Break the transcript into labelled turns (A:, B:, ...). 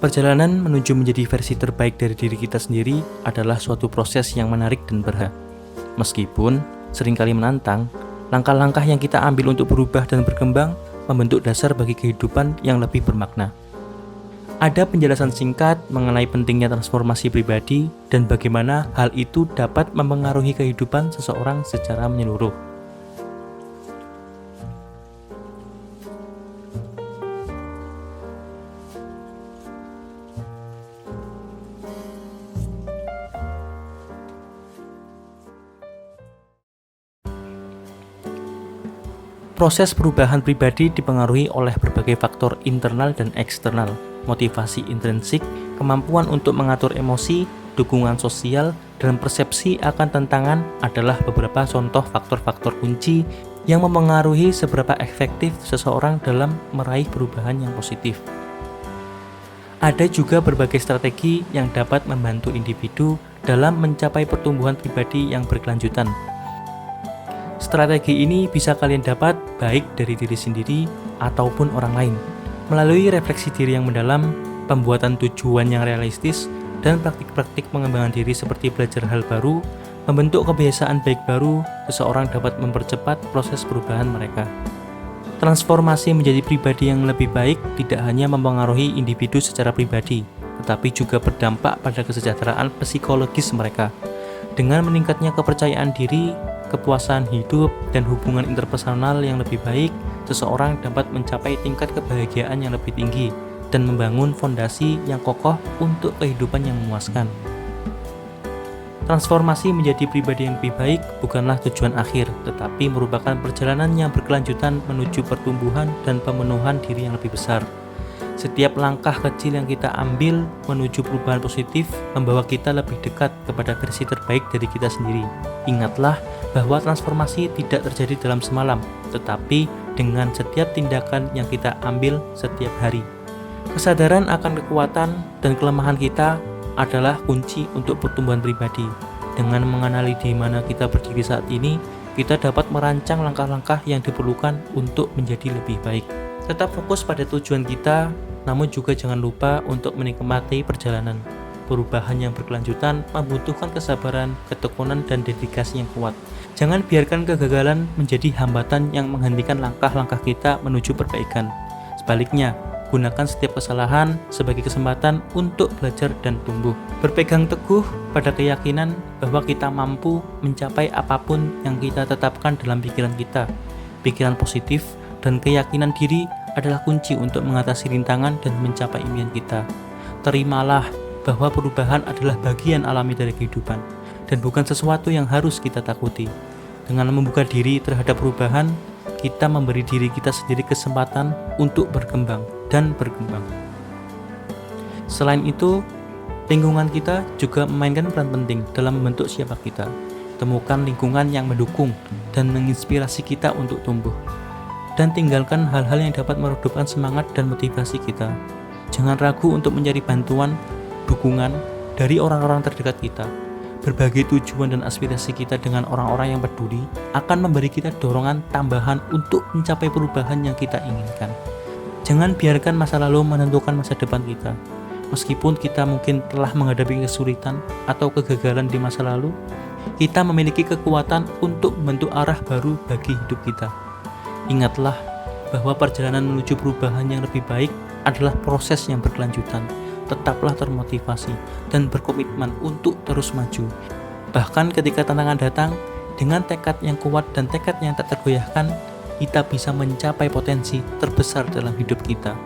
A: Perjalanan menuju menjadi versi terbaik dari diri kita sendiri adalah suatu proses yang menarik dan berhak. Meskipun seringkali menantang, langkah-langkah yang kita ambil untuk berubah dan berkembang membentuk dasar bagi kehidupan yang lebih bermakna. Ada penjelasan singkat mengenai pentingnya transformasi pribadi dan bagaimana hal itu dapat mempengaruhi kehidupan seseorang secara menyeluruh. Proses perubahan pribadi dipengaruhi oleh berbagai faktor internal dan eksternal, motivasi intrinsik, kemampuan untuk mengatur emosi, dukungan sosial, dan persepsi akan tantangan adalah beberapa contoh faktor-faktor kunci yang mempengaruhi seberapa efektif seseorang dalam meraih perubahan yang positif. Ada juga berbagai strategi yang dapat membantu individu dalam mencapai pertumbuhan pribadi yang berkelanjutan. Strategi ini bisa kalian dapat baik dari diri sendiri ataupun orang lain, melalui refleksi diri yang mendalam, pembuatan tujuan yang realistis, dan praktik-praktik pengembangan diri seperti belajar hal baru, membentuk kebiasaan baik baru, seseorang dapat mempercepat proses perubahan mereka. Transformasi menjadi pribadi yang lebih baik tidak hanya mempengaruhi individu secara pribadi, tetapi juga berdampak pada kesejahteraan psikologis mereka. Dengan meningkatnya kepercayaan diri, kepuasan hidup, dan hubungan interpersonal yang lebih baik, seseorang dapat mencapai tingkat kebahagiaan yang lebih tinggi dan membangun fondasi yang kokoh untuk kehidupan yang memuaskan. Transformasi menjadi pribadi yang lebih baik bukanlah tujuan akhir, tetapi merupakan perjalanan yang berkelanjutan menuju pertumbuhan dan pemenuhan diri yang lebih besar. Setiap langkah kecil yang kita ambil menuju perubahan positif membawa kita lebih dekat kepada versi terbaik dari kita sendiri. Ingatlah bahwa transformasi tidak terjadi dalam semalam, tetapi dengan setiap tindakan yang kita ambil setiap hari. Kesadaran akan kekuatan dan kelemahan kita adalah kunci untuk pertumbuhan pribadi. Dengan mengenali di mana kita berdiri saat ini, kita dapat merancang langkah-langkah yang diperlukan untuk menjadi lebih baik. Tetap fokus pada tujuan kita, namun juga jangan lupa untuk menikmati perjalanan. Perubahan yang berkelanjutan membutuhkan kesabaran, ketekunan, dan dedikasi yang kuat. Jangan biarkan kegagalan menjadi hambatan yang menghentikan langkah-langkah kita menuju perbaikan. Sebaliknya, gunakan setiap kesalahan sebagai kesempatan untuk belajar dan tumbuh. Berpegang teguh pada keyakinan bahwa kita mampu mencapai apapun yang kita tetapkan dalam pikiran kita. Pikiran positif dan keyakinan diri adalah kunci untuk mengatasi rintangan dan mencapai impian kita. Terimalah bahwa perubahan adalah bagian alami dari kehidupan dan bukan sesuatu yang harus kita takuti. Dengan membuka diri terhadap perubahan, kita memberi diri kita sendiri kesempatan untuk berkembang dan berkembang. Selain itu, lingkungan kita juga memainkan peran penting dalam membentuk siapa kita. Temukan lingkungan yang mendukung dan menginspirasi kita untuk tumbuh. Dan tinggalkan hal-hal yang dapat meredupkan semangat dan motivasi kita. Jangan ragu untuk mencari bantuan, dukungan dari orang-orang terdekat kita. Berbagi tujuan dan aspirasi kita dengan orang-orang yang peduli akan memberi kita dorongan tambahan untuk mencapai perubahan yang kita inginkan. Jangan biarkan masa lalu menentukan masa depan kita. Meskipun kita mungkin telah menghadapi kesulitan atau kegagalan di masa lalu, kita memiliki kekuatan untuk membentuk arah baru bagi hidup kita. Ingatlah bahwa perjalanan menuju perubahan yang lebih baik adalah proses yang berkelanjutan. Tetaplah termotivasi dan berkomitmen untuk terus maju. Bahkan ketika tantangan datang, dengan tekad yang kuat dan tekad yang tak tergoyahkan, kita bisa mencapai potensi terbesar dalam hidup kita.